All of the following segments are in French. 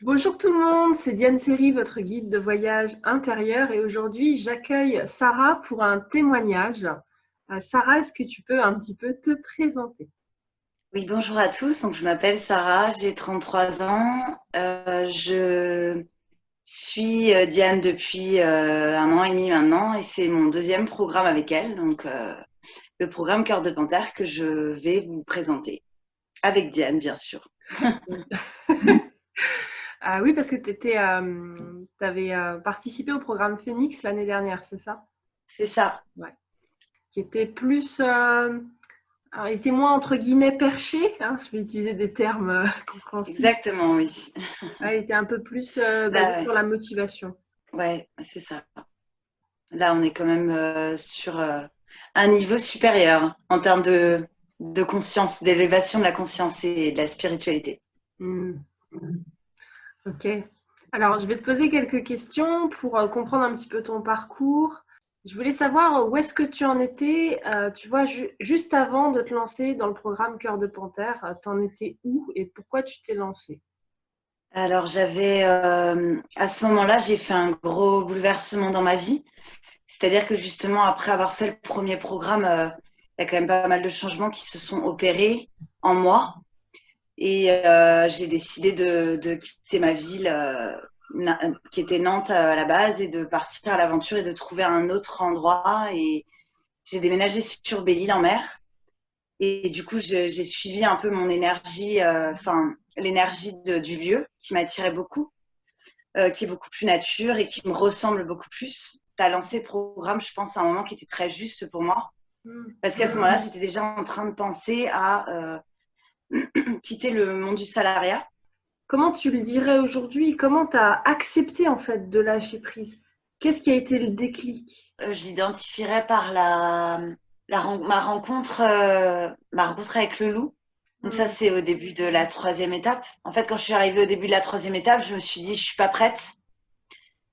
Bonjour tout le monde, c'est Diane Seri, votre guide de voyage intérieur et aujourd'hui j'accueille Sarah pour un témoignage. Sarah, est-ce que tu peux un petit peu te présenter? Oui, bonjour à tous. Donc, je m'appelle Sarah, j'ai 33 ans. Je suis Diane depuis 1 an et demi maintenant et c'est mon deuxième programme avec elle. Donc, le programme Cœur de Panthère que je vais vous présenter avec Diane, bien sûr. Ah oui, parce que tu avais participé au programme Phoenix l'année dernière, c'est ça? C'est ça. Ouais. Qui était plus, alors, il était moins entre guillemets perché, hein, je vais utiliser des termes compréhensibles. Exactement, oui. Ouais, il était un peu plus basé Là, sur la motivation. ouais, c'est ça. Là, on est quand même sur un niveau supérieur en termes de conscience, d'élévation de la conscience et de la spiritualité. Hmm. Ok. Alors, je vais te poser quelques questions pour comprendre un petit peu ton parcours. Je voulais savoir où est-ce que tu en étais, tu vois, juste avant de te lancer dans le programme Cœur de Panthère, t'en étais où et pourquoi tu t'es lancé? Alors, à ce moment-là, j'ai fait un gros bouleversement dans ma vie. C'est-à-dire que justement, après avoir fait le premier programme, il y a quand même pas mal de changements qui se sont opérés en moi. Et j'ai décidé de quitter ma ville, qui était Nantes à la base, et de partir à l'aventure et de trouver un autre endroit. Et j'ai déménagé sur Belle-Île-en-Mer. Et du coup, j'ai suivi un peu mon énergie, enfin, l'énergie du lieu qui m'attirait beaucoup, qui est beaucoup plus nature et qui me ressemble beaucoup plus. Tu as lancé le programme, je pense, à un moment qui était très juste pour moi. Hmm. Parce qu'à ce moment-là, j'étais déjà en train de penser à quitter le monde du salariat. Comment tu le dirais aujourd'hui? Comment tu as accepté en fait de lâcher prise? Qu'est-ce qui a été le déclic? Je l'identifierais par ma rencontre avec le loup. Donc ça, Hmm. c'est au début de la troisième étape. En fait, quand je suis arrivée au début de la troisième étape, je me suis dit, je suis pas prête.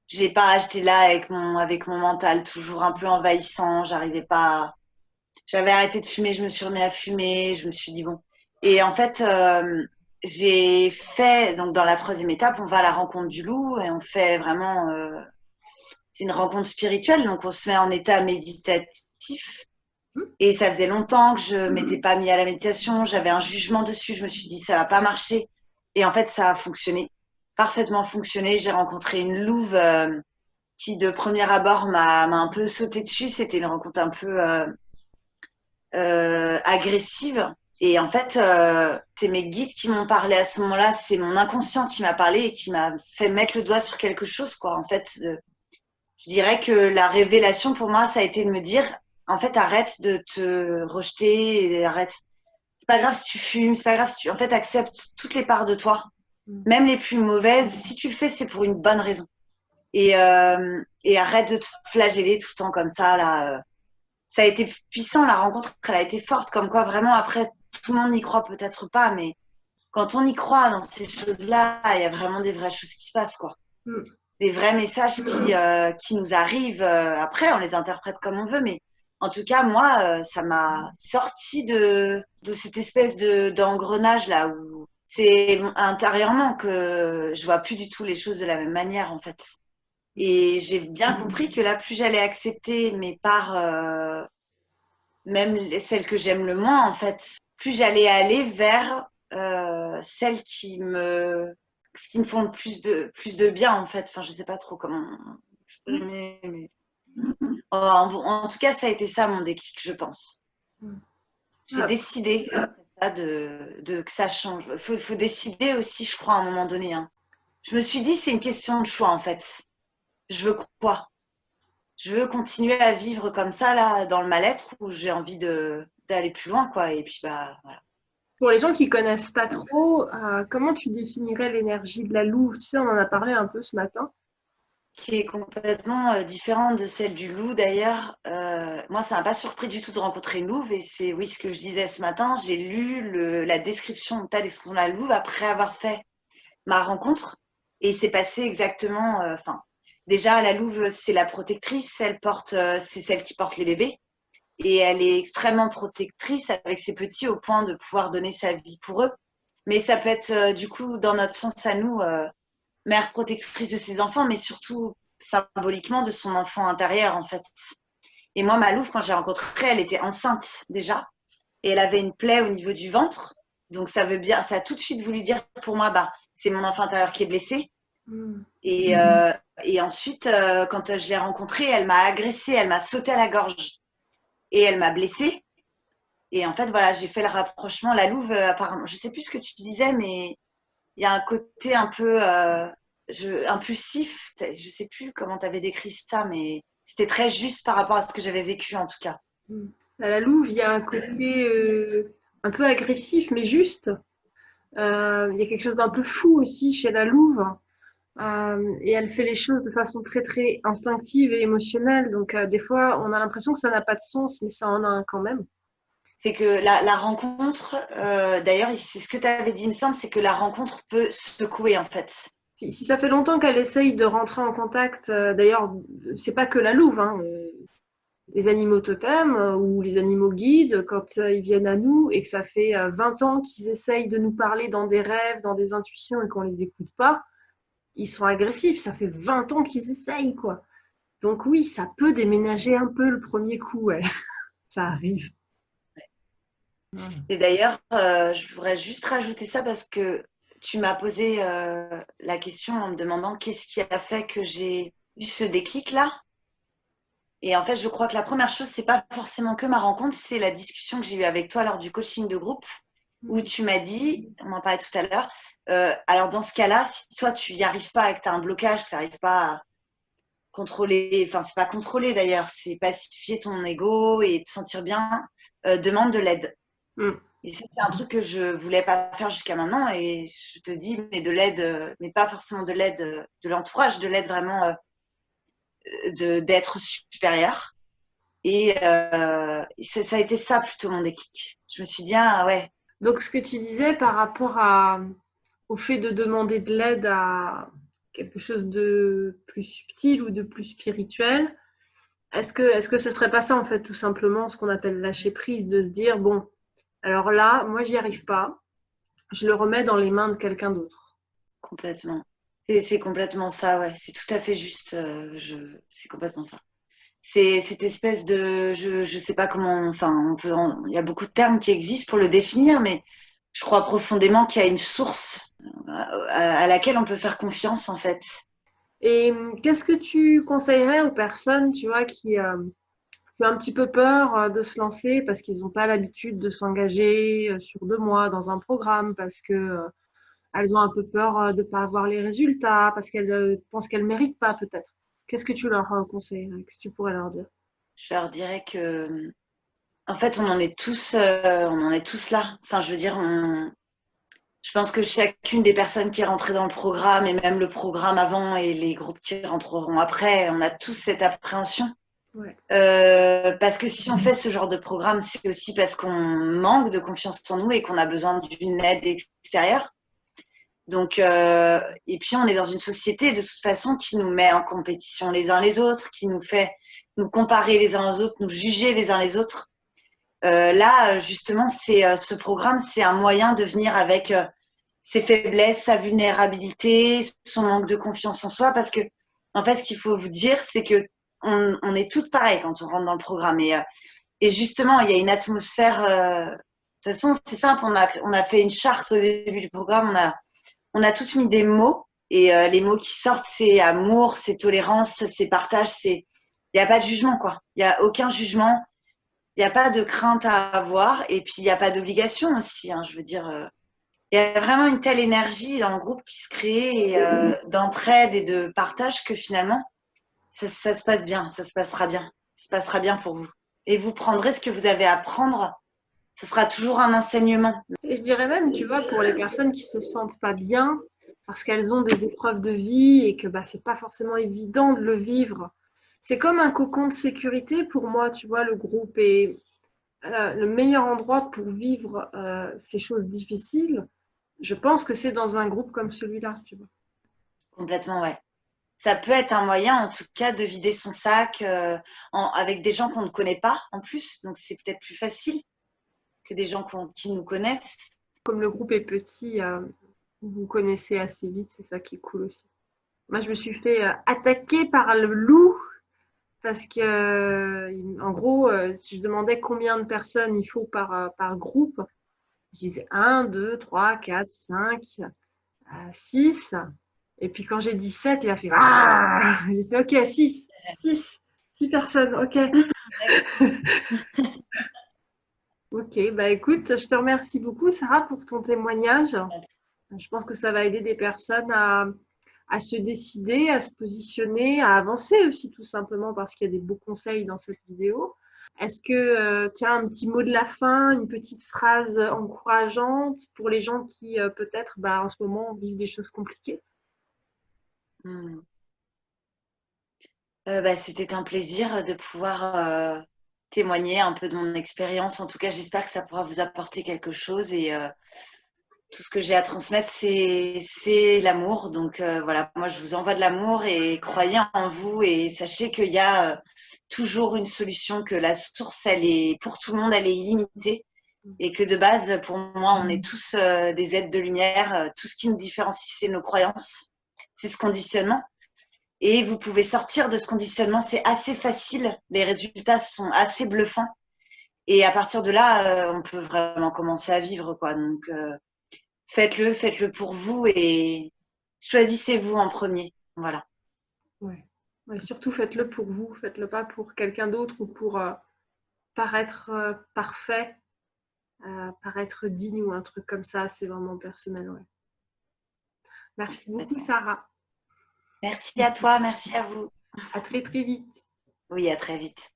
J'ai pas, J'étais là avec mon mental toujours un peu envahissant. J'arrivais pas. J'avais arrêté de fumer, je me suis remis à fumer. Je me suis dit bon. Et en fait, j'ai fait donc dans la troisième étape, on va à la rencontre du loup et on fait vraiment. C'est une rencontre spirituelle, donc on se met en état méditatif. Et ça faisait longtemps que je m'étais pas mis à la méditation. J'avais un jugement dessus. Je me suis dit ça va pas marcher. Et en fait, ça a fonctionné, parfaitement fonctionné. J'ai rencontré une louve qui, de premier abord, m'a un peu sauté dessus. C'était une rencontre un peu agressive. Et en fait, c'est mes guides qui m'ont parlé à ce moment-là. C'est mon inconscient qui m'a parlé et qui m'a fait mettre le doigt sur quelque chose, quoi. En fait, je dirais que la révélation pour moi, ça a été de me dire, en fait, arrête de te rejeter, et arrête. C'est pas grave si tu fumes, c'est pas grave si tu, en fait, accepte toutes les parts de toi, Hmm. même les plus mauvaises. Si tu le fais, c'est pour une bonne raison. Et arrête de te flageller tout le temps comme ça, là. Ça a été puissant, la rencontre, elle a été forte, comme quoi vraiment après, tout le monde n'y croit peut-être pas, mais quand on y croit dans ces choses-là, il y a vraiment des vraies choses qui se passent, quoi. Hmm. Des vrais messages qui nous arrivent. Après, on les interprète comme on veut, mais en tout cas, moi, ça m'a sorti de cette espèce d'engrenage là où c'est intérieurement que je vois plus du tout les choses de la même manière, en fait. Et j'ai bien compris que là, plus j'allais accepter mes parts, même celles que j'aime le moins, en fait, plus j'allais aller vers celles qui me font le plus de bien, en fait. Enfin, je sais pas trop comment exprimer, mais en tout cas, ça a été ça mon déclic, je pense. Hmm. J'ai Ah, décidé après ça, que ça change. Faut décider aussi, je crois, à un moment donné, hein. Je me suis dit, c'est une question de choix, en fait. Je veux quoi? Je veux continuer à vivre comme ça, là, dans le mal-être, ou j'ai envie d'aller plus loin, quoi. Et puis, bah, voilà. pour les gens qui connaissent pas trop, comment tu définirais l'énergie de la louve? Tu sais, on en a parlé un peu ce matin. Qui est complètement différente de celle du loup, d'ailleurs. Moi, ça m'a pas surpris du tout de rencontrer une louve. Et c'est, oui, ce que je disais ce matin. J'ai lu la description, ta description de la louve après avoir fait ma rencontre. Et c'est passé exactement. Enfin, déjà, la louve, c'est la protectrice. C'est celle qui porte les bébés. Et elle est extrêmement protectrice avec ses petits au point de pouvoir donner sa vie pour eux. Mais ça peut être, du coup, dans notre sens à nous. mère protectrice de ses enfants, mais surtout symboliquement de son enfant intérieur, en fait. Et moi, ma Louve, quand j'ai rencontré, elle était enceinte déjà. Et elle avait une plaie au niveau du ventre. Donc, ça a tout de suite voulu dire pour moi, bah, c'est mon enfant intérieur qui est blessé. Mm. Et ensuite, quand je l'ai rencontrée, elle m'a agressée, elle m'a sauté à la gorge et elle m'a blessée. Et en fait, voilà, j'ai fait le rapprochement. La Louve, apparemment, je sais plus ce que tu disais, mais il y a un côté un peu impulsif. Je sais plus comment tu avais décrit ça, mais c'était très juste par rapport à ce que j'avais vécu en tout cas. Mm. À la louve, il y a un côté un peu agressif, mais juste. Il y a quelque chose d'un peu fou aussi chez la louve. Et elle fait les choses de façon très très instinctive et émotionnelle. Donc des fois, on a l'impression que ça n'a pas de sens, mais ça en a un quand même. C'est que la rencontre, d'ailleurs, c'est ce que tu avais dit, il me semble, c'est que la rencontre peut secouer en fait. Si ça fait longtemps qu'elle essaye de rentrer en contact, d'ailleurs, c'est pas que la louve, hein, les animaux totems ou les animaux guides, quand ils viennent à nous et que ça fait 20 ans qu'ils essayent de nous parler dans des rêves, dans des intuitions et qu'on les écoute pas, ils sont agressifs. Ça fait 20 ans qu'ils essayent, quoi. Donc oui, ça peut déménager un peu le premier coup, ouais. Ça arrive. Et d'ailleurs, je voudrais juste rajouter ça parce que tu m'as posé la question en me demandant qu'est-ce qui a fait que j'ai eu ce déclic-là. Et en fait, je crois que la première chose, c'est pas forcément que ma rencontre, c'est la discussion que j'ai eue avec toi lors du coaching de groupe, où tu m'as dit, on en parlait tout à l'heure, alors dans ce cas-là, si toi tu n'y arrives pas et que tu as un blocage, que tu n'arrives pas à contrôler, enfin c'est pas contrôler d'ailleurs, c'est pacifier ton ego et te sentir bien, demande de l'aide. Mm. Et ça, c'est un truc que je voulais pas faire jusqu'à maintenant. Et je te dis, mais de l'aide, mais pas forcément de l'aide de l'entourage, de l'aide vraiment d'être supérieur. Et ça a été ça plutôt mon déclic. Je me suis dit, ah ouais, Donc, ce que tu disais par rapport au fait de demander de l'aide à quelque chose de plus subtil ou de plus spirituel, est-ce que ce serait pas ça, en fait, tout simplement, ce qu'on appelle lâcher prise, de se dire, bon, alors là, moi, j'y arrive pas, je le remets dans les mains de quelqu'un d'autre. complètement. C'est complètement ça, ouais. C'est tout à fait juste. C'est complètement ça. C'est cette espèce de, je sais pas comment, enfin, il y a beaucoup de termes qui existent pour le définir, mais je crois profondément qu'il y a une source à laquelle on peut faire confiance, en fait. Et qu'est-ce que tu conseillerais aux personnes, tu vois, qui ont un petit peu peur de se lancer parce qu'ils n'ont pas l'habitude de s'engager sur 2 mois dans un programme, parce que elles ont un peu peur de ne pas avoir les résultats, parce qu'elles pensent qu'elles ne méritent pas peut-être. Qu'est-ce que tu leur conseillerais? Qu'est-ce que tu pourrais leur dire? Je leur dirais que, en fait, on en est tous là. Enfin, je veux dire, je pense que chacune des personnes qui est rentrée dans le programme, et même le programme avant et les groupes qui rentreront après, on a tous cette appréhension. Ouais. Parce que si on fait ce genre de programme, c'est aussi parce qu'on manque de confiance en nous et qu'on a besoin d'une aide extérieure. Donc, et puis on est dans une société de toute façon qui nous met en compétition les uns les autres, qui nous fait nous comparer les uns aux autres, nous juger les uns les autres. Là, justement, ce programme, c'est un moyen de venir avec ses faiblesses, sa vulnérabilité, son manque de confiance en soi, parce que en fait, ce qu'il faut vous dire, c'est que on est toutes pareilles quand on rentre dans le programme. Et justement, il y a une atmosphère. De toute façon, c'est simple. On a fait une charte au début du programme. On a toutes mis des mots. Et les mots qui sortent, c'est amour, c'est tolérance, c'est partage. Il n'y a pas de jugement, quoi. Il n'y a aucun jugement. Il n'y a pas de crainte à avoir. Et puis, il n'y a pas d'obligation aussi. Hein, je veux dire, il y a vraiment une telle énergie dans le groupe qui se crée, d'entraide et de partage que finalement, ça se passe bien, ça se passera bien. Ça se passera bien pour vous. Et vous prendrez ce que vous avez à prendre. Ce sera toujours un enseignement. Et je dirais même, tu vois, pour les personnes qui se sentent pas bien, parce qu'elles ont des épreuves de vie et que bah, c'est pas forcément évident de le vivre. C'est comme un cocon de sécurité pour moi, tu vois, le groupe est le meilleur endroit pour vivre ces choses difficiles. Je pense que c'est dans un groupe comme celui-là, tu vois. Complètement, ouais. Ça peut être un moyen, en tout cas, de vider son sac avec des gens qu'on ne connaît pas, en plus. Donc, c'est peut-être plus facile que des gens qui nous connaissent. Comme le groupe est petit, vous vous connaissez assez vite, c'est ça qui est cool aussi. Moi, je me suis fait attaquer par le loup parce que, en gros, si je demandais combien de personnes il faut par groupe, je disais un, 2, 3, 4, 5, 6. Et puis quand j'ai dit 7, il a fait ah. J'ai fait OK, 6, 6, 6 personnes, OK. OK, bah écoute, je te remercie beaucoup, Sarah, pour ton témoignage. Je pense que ça va aider des personnes à se décider, à se positionner, à avancer aussi tout simplement parce qu'il y a des beaux conseils dans cette vidéo. Est-ce que tu as un petit mot de la fin, une petite phrase encourageante pour les gens qui peut-être en ce moment vivent des choses compliquées? Hmm. C'était un plaisir de pouvoir témoigner un peu de mon expérience. En tout cas, j'espère que ça pourra vous apporter quelque chose et tout ce que j'ai à transmettre, c'est l'amour. Donc voilà, moi je vous envoie de l'amour et croyez en vous et sachez qu'il y a toujours une solution, que la source, elle est pour tout le monde, elle est illimitée et que de base, pour moi, on est tous des êtres de lumière. Tout ce qui nous différencie, c'est nos croyances, c'est ce conditionnement. Et vous pouvez sortir de ce conditionnement, c'est assez facile. Les résultats sont assez bluffants. Et à partir de là, on peut vraiment commencer à vivre, quoi. Donc, faites-le pour vous et choisissez-vous en premier. Voilà. Ouais. Ouais, surtout faites-le pour vous, faites-le pas pour quelqu'un d'autre ou pour paraître parfait, paraître digne ou un truc comme ça. C'est vraiment personnel. Ouais. Merci beaucoup, Sarah. Merci à toi, merci à vous. À très très vite. Oui, à très vite.